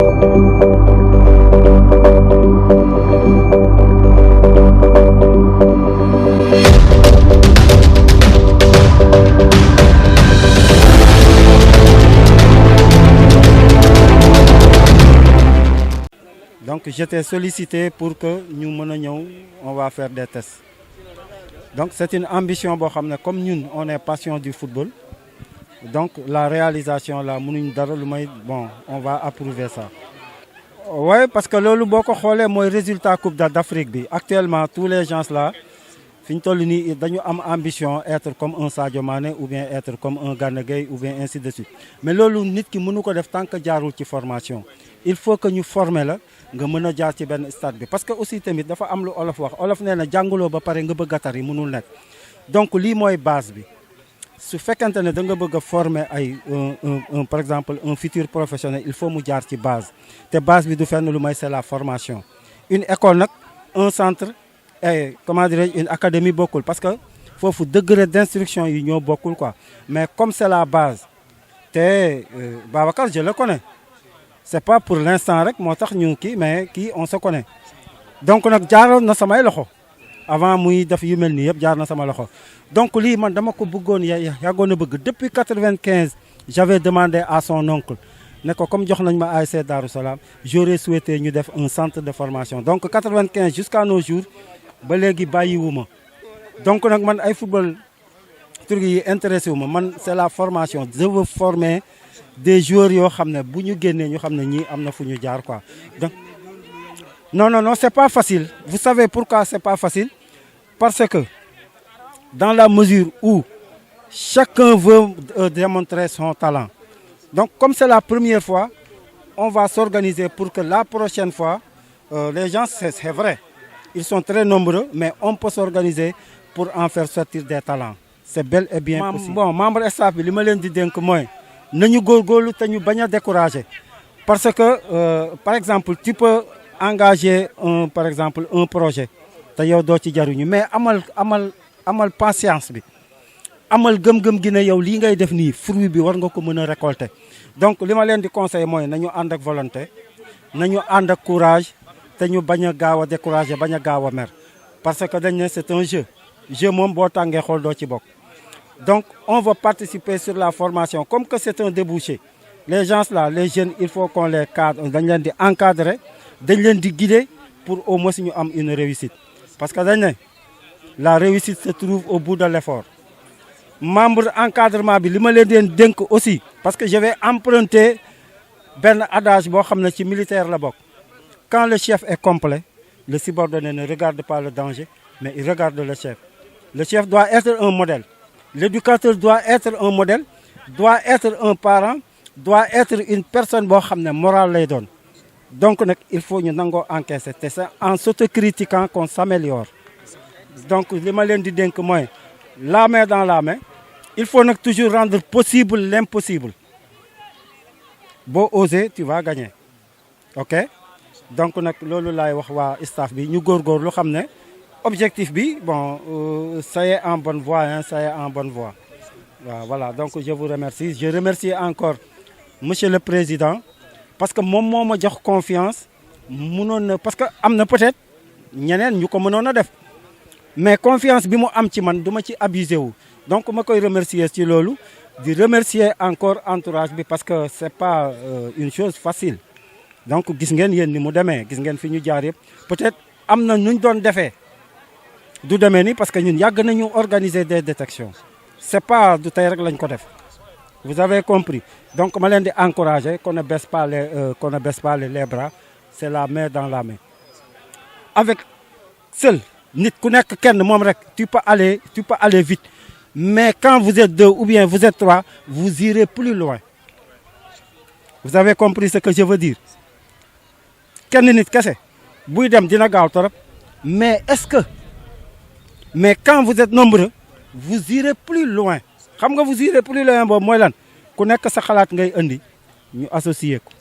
Donc j'étais sollicité pour que nous menions, on va faire des tests. Donc c'est une ambition, comme nous, on est passion du football. Donc la réalisation, là, bon, on va approuver ça. Oui, parce que le résultat Coupe d'Afrique, actuellement, tous les gens là, ils ont ambition d'être comme un Sadio Mané ou bien être comme un Gana Gueye ou bien ainsi de suite. Mais ce nit ki mënu ko def tant que jaarul ci formation. Il faut que nous former la nga mëna jaar ci ben stade bi parce que aussi tamit dafa am lu olof néna jangulo ba paré nga bëgg tari mënul nek. Donc li moy base bi. Su fekkante ne da nga bëgg former ay par exemple un futur professionnel, il faut mu jaar ci base. Té base bi du fenn lu may c'est la formation. Une école nak, un centre et comment dirais une académie beaucoup parce que faut degré d'instruction yi ñoo bokul quoi. Mais comme c'est la base, Babacar je le connais. C'est pas pour l'instant rek motax ñu ki mais qui on se connaît. Donc nak jaaroon na samay loxo avant muy def yu melni yeb jaar na sama loxo. Donc li man dama ko bëggoon yàggoon a bëgg depuis 95 j'avais demandé à son oncle ne ko comme jox nañ ma ASC Darou Salam j'aurais souhaité ñu def un centre de formation. Donc 95 jusqu'à nos jours ba légui bayiwuma. Donc nak man ay football truc yi intéressé wuma man c'est la formation. Je veux former des joueurs yo xamné buñu génné ñu xamné ñi amna fuñu jaar quoi. Donc non, c'est pas facile. Vous savez pourquoi c'est pas facile? Parce que dans la mesure où chacun veut démontrer son talent. Donc comme c'est la première fois, on va s'organiser pour que la prochaine fois, les gens, c'est vrai, ils sont très nombreux, mais on peut s'organiser pour en faire sortir des talents. C'est bel et bien possible. Bon, membre staff, li ma leen di denk moy nañu gorgolu té ñu baña décourager. Parce que par exemple, tu peux engager par exemple un projet té yow do ci jaruñu mais amal patience bi. Amal gëm-gëm gi ne yow li ngay def ni fruit bi war nga ko mëna récolter. Donc li ma leen di conseiller moy nañu and ak volonté, nañu and ak courage té ñu baña gawa décourager, baña gawa mer. Parce que dañ né c'est un jeu. Jeu mom bo tangé xol do ci bok. Donc on va participer sur la formation comme que c'est un débouché. Les gens là, les jeunes, il faut qu'on les cadre, dañ leen di encadrer, dañ leen di guider pour au moins ñu am une réussite. Parce que dañ né la réussite se trouve au bout de l'effort. Membre encadrement bi lima leen di denk aussi parce que je vais emprunter ben adage bo xamné ci militaire la bok. Quand le chef est complet, le subordonné ne regarde pas le danger, mais il regarde le chef. Le chef doit être un modèle. L'éducateur doit être un modèle, doit être un parent, doit être une personne bo xamné morale lay doon. Donc il faut ñu nango encaisser. C'est en s'autocritiquant qu'on s'améliore. Donc lima leen di denk moy la main dans la main. Il faut toujours rendre possible l'impossible. Beau oser, tu vas gagner. OK? Donc lolu lay wax wa staff bi ñu gor lu xamné objectif bi bon ça y est en bonne voie hein, ça y est en bonne voie. Voilà, donc je vous remercie. Je remercie encore monsieur le président parce que mom moma jox confiance parce que amna peut-être ñeneen ñu ko mënon def. Mais confiance bi mu am ci man duma ci abuser wu. Donc je koy remercier ci lolu, di remercier encore entourage bi parce que c'est pas une chose facile. Donc gis ngeen yeen ni mu démé, gis ngeen fi ñu jaar yépp. Peut-être amna ñu doon défé. Du démé ni parce que ñun yag nañu organiser des détections. C'est pas du tay rek lañ ko def. Vous avez compris. Donc ma leen di encourager qu'on ne baisse pas les bras, c'est la main dans la main. Avec seul nit ku nek kenn mom rek tu peux aller vite. Mais quand vous êtes deux ou bien vous êtes trois, vous irez plus loin. Vous avez compris ce que je veux dire? Kenn nit kessé buy dem dina gaaw torop. Mais mais quand vous êtes nombreux, vous irez plus loin. Xam nga vous irez plus loin bo moy lan ku nek sa xalaat ngay andi ñu associer ko.